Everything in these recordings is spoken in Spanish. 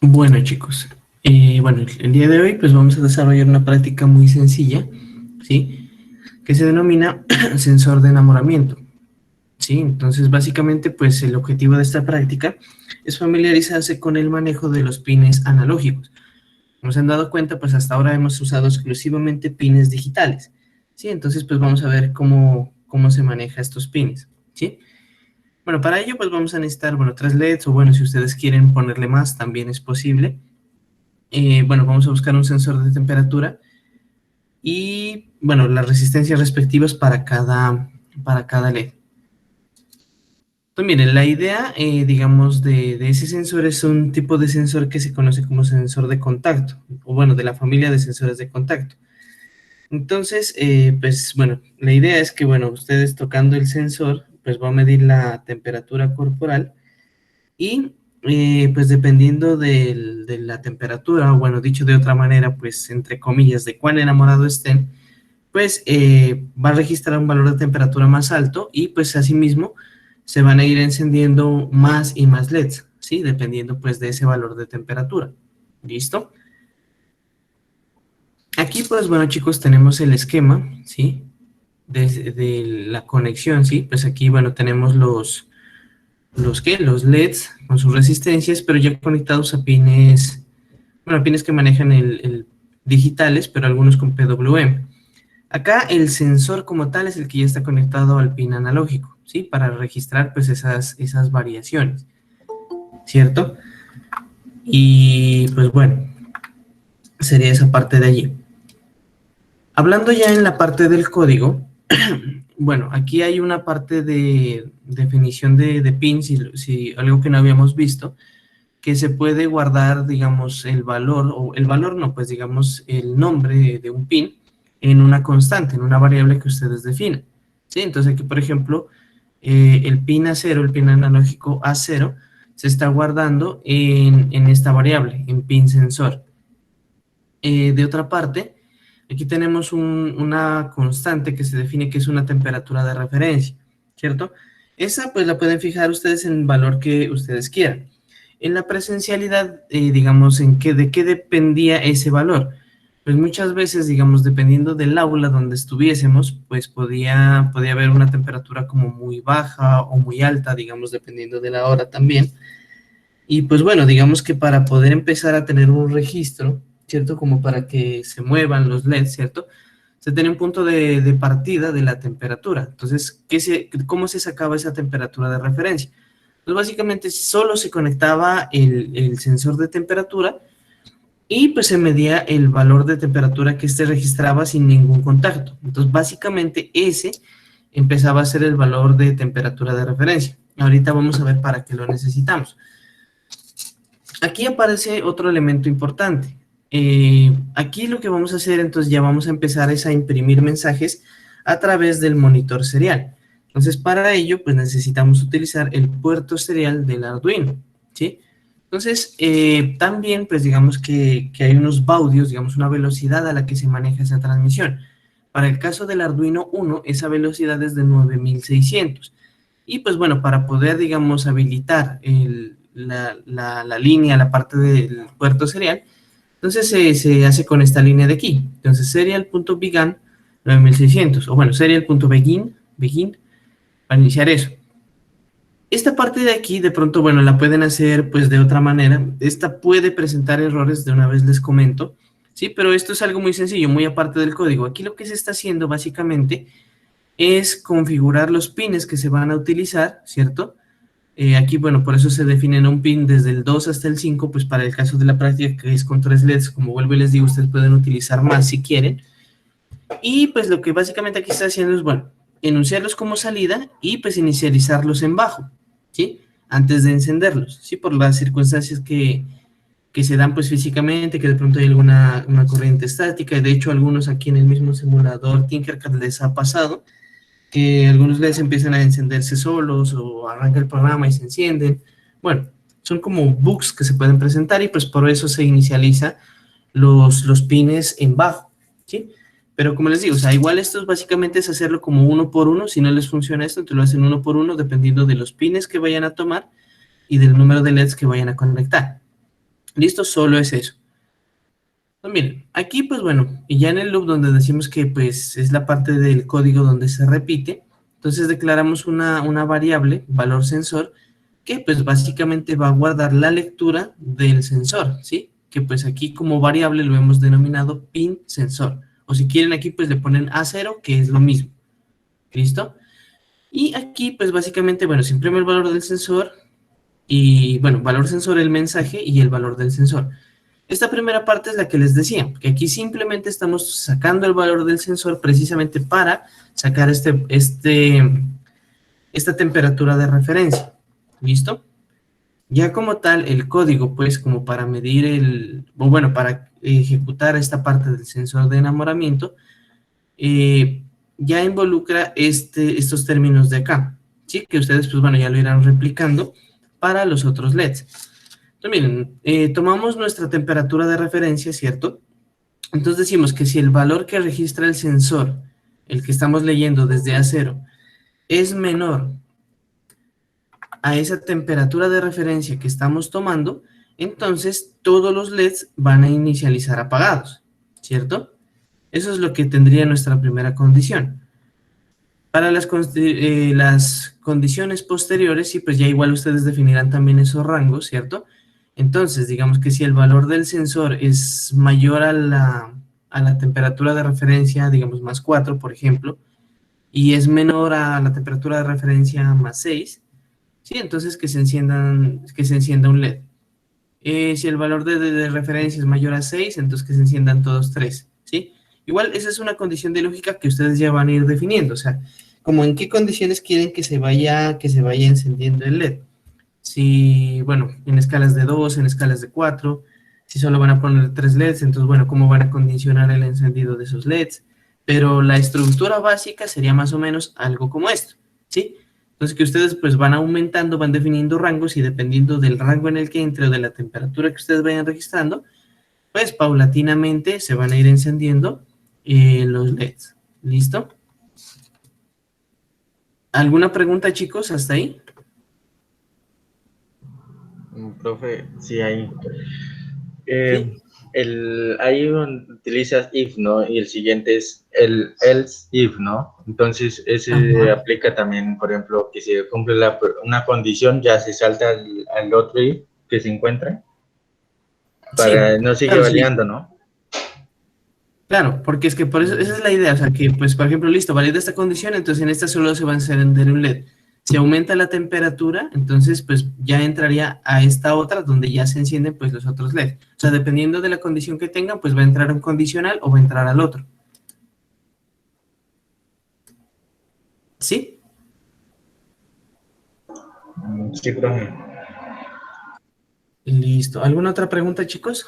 Bueno, chicos, bueno, el día de hoy pues vamos a desarrollar una práctica muy sencilla, ¿sí? Que se denomina sensor de enamoramiento, ¿sí? Entonces, básicamente, pues el objetivo de esta práctica es familiarizarse con el manejo de los pines analógicos. Como se han dado cuenta, pues hasta ahora hemos usado exclusivamente pines digitales, ¿sí? Entonces, pues vamos a ver cómo se maneja estos pines, ¿sí? Bueno, para ello, pues vamos a necesitar, bueno, 3 LEDs, o bueno, si ustedes quieren ponerle más, también es posible. Bueno, vamos a buscar un sensor de temperatura y, bueno, las resistencias respectivas para cada LED. Pues miren, la idea, digamos, de ese sensor es un tipo de sensor que se conoce como sensor de contacto, o bueno, de la familia de sensores de contacto. Entonces, pues bueno, la idea es que, bueno, ustedes tocando el sensor, pues va a medir la temperatura corporal y pues dependiendo de la temperatura, o bueno, dicho de otra manera, pues entre comillas, de cuán enamorado estén, pues va a registrar un valor de temperatura más alto y pues asimismo se van a ir encendiendo más y más LEDs, ¿sí? Dependiendo pues de ese valor de temperatura. ¿Listo? Aquí pues bueno chicos tenemos el esquema, ¿sí? De la conexión, ¿sí? Pues aquí bueno tenemos los LEDs con sus resistencias, pero ya conectados a pines, bueno, pines que manejan el digitales, pero algunos con PWM. Acá el sensor como tal es el que ya está conectado al pin analógico, ¿sí? Para registrar pues esas variaciones, ¿cierto? Y pues bueno, sería esa parte de allí. Hablando ya en la parte del código, bueno, aquí hay una parte de definición de pins, si algo que no habíamos visto, que se puede guardar, digamos, el valor, o el valor no, pues digamos, el nombre de un pin en una constante, en una variable que ustedes definen. ¿Sí? Entonces aquí, por ejemplo, el pin A0, el pin analógico A0, se está guardando en esta variable, en pin sensor. De otra parte, aquí tenemos una constante que se define que es una temperatura de referencia, ¿cierto? Esa pues la pueden fijar ustedes en el valor que ustedes quieran. En la presencialidad, digamos, ¿de qué dependía ese valor? Pues muchas veces, digamos, dependiendo del aula donde estuviésemos, pues podía haber una temperatura como muy baja o muy alta, digamos, dependiendo de la hora también. Y pues bueno, digamos que para poder empezar a tener un registro, ¿cierto? Como para que se muevan los LEDs, ¿cierto? Se tiene un punto de partida de la temperatura. Entonces, ¿cómo se sacaba esa temperatura de referencia? Pues básicamente solo se conectaba el sensor de temperatura y pues se medía el valor de temperatura que este registraba sin ningún contacto. Entonces, básicamente ese empezaba a ser el valor de temperatura de referencia. Ahorita vamos a ver para qué lo necesitamos. Aquí aparece otro elemento importante. Aquí lo que vamos a hacer, entonces ya vamos a empezar es a imprimir mensajes a través del monitor serial. Entonces para ello pues necesitamos utilizar el puerto serial del Arduino, ¿sí? Entonces también pues digamos que hay unos baudios, digamos una velocidad a la que se maneja esa transmisión. Para el caso del Arduino 1 esa velocidad es de 9600. Y pues bueno, para poder, digamos, habilitar la línea, la parte del puerto serial, entonces se hace con esta línea de aquí. Entonces serial.begin 9600, o bueno, serial.begin, para iniciar eso. Esta parte de aquí, de pronto, bueno, la pueden hacer pues de otra manera. Esta puede presentar errores, de una vez les comento, ¿sí? Pero esto es algo muy sencillo, muy aparte del código. Aquí lo que se está haciendo básicamente es configurar los pines que se van a utilizar, ¿cierto? Aquí, bueno, por eso se definen un pin desde el 2 hasta el 5, pues para el caso de la práctica que es con 3 LEDs, como vuelvo y les digo, ustedes pueden utilizar más si quieren. Y pues lo que básicamente aquí está haciendo es, bueno, enunciarlos como salida y pues inicializarlos en bajo, ¿sí? Antes de encenderlos, ¿sí? Por las circunstancias que se dan pues físicamente, que de pronto hay una corriente estática, y de hecho algunos aquí en el mismo simulador Tinkercad les ha pasado, que algunos LEDs empiezan a encenderse solos o arranca el programa y se encienden. Bueno, son como bugs que se pueden presentar y pues por eso se inicializa los pines en bajo, ¿sí? Pero como les digo, o sea, igual esto básicamente es hacerlo como uno por uno. Si no les funciona esto, entonces lo hacen uno por uno dependiendo de los pines que vayan a tomar y del número de LEDs que vayan a conectar. ¿Listo? Solo es eso. Pues miren, aquí pues bueno, y ya en el loop donde decimos que pues es la parte del código donde se repite, entonces declaramos una variable, valor sensor, que pues básicamente va a guardar la lectura del sensor, ¿sí? Que pues aquí como variable lo hemos denominado pin sensor, o si quieren aquí pues le ponen A0, que es lo mismo, ¿listo? Y aquí pues básicamente, bueno, se imprime el valor del sensor y bueno, valor sensor el mensaje y el valor del sensor. Esta primera parte es la que les decía, que aquí simplemente estamos sacando el valor del sensor precisamente para sacar esta temperatura de referencia. ¿Listo? Ya como tal, el código, pues, como para medir o bueno, para ejecutar esta parte del sensor de enamoramiento, ya involucra estos términos de acá, ¿sí? Que ustedes, pues, bueno, ya lo irán replicando para los otros LEDs. Entonces, miren, tomamos nuestra temperatura de referencia, ¿cierto? Entonces decimos que si el valor que registra el sensor, el que estamos leyendo desde A0, es menor a esa temperatura de referencia que estamos tomando, entonces todos los LEDs van a inicializar apagados, ¿cierto? Eso es lo que tendría nuestra primera condición. Para las condiciones posteriores, sí, pues ya igual ustedes definirán también esos rangos, ¿cierto? Entonces, digamos que si el valor del sensor es mayor a la temperatura de referencia, digamos más 4, por ejemplo, y es menor a la temperatura de referencia más 6, ¿sí? Entonces que se encienda un LED. Si el valor de referencia es mayor a 6, entonces que se enciendan todos 3, ¿sí? Igual esa es una condición de lógica que ustedes ya van a ir definiendo, o sea, como en qué condiciones quieren que se vaya encendiendo el LED. Si, bueno, en escalas de 2, en escalas de 4, si solo van a poner 3 LEDs, entonces, bueno, cómo van a condicionar el encendido de esos LEDs. Pero la estructura básica sería más o menos algo como esto, ¿sí? Entonces, que ustedes pues van aumentando, van definiendo rangos y dependiendo del rango en el que entre o de la temperatura que ustedes vayan registrando, pues paulatinamente se van a ir encendiendo los LEDs. ¿Listo? ¿Alguna pregunta, chicos, hasta ahí? Profe, sí, ahí. Eh, Sí. utilizas if, ¿no? Y el siguiente es el else if, ¿no? Entonces, ese Ajá. aplica también, por ejemplo, que si cumple una condición, ya se salta al otro if que se encuentra Sí, para no sigue claro, sí. validando, ¿no? Claro, porque es que por eso, esa Mm, es la idea, o sea, que pues, por ejemplo, listo, valida esta condición, entonces en esta solo se va a encender un LED. Si aumenta la temperatura, entonces pues ya entraría a esta otra donde ya se encienden pues los otros LED. O sea, dependiendo de la condición que tengan, pues va a entrar un condicional o va a entrar al otro. ¿Sí? sí, profe. Listo. ¿Alguna otra pregunta, chicos?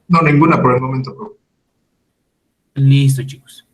No, ninguna por el momento, profe. Listo, chicos.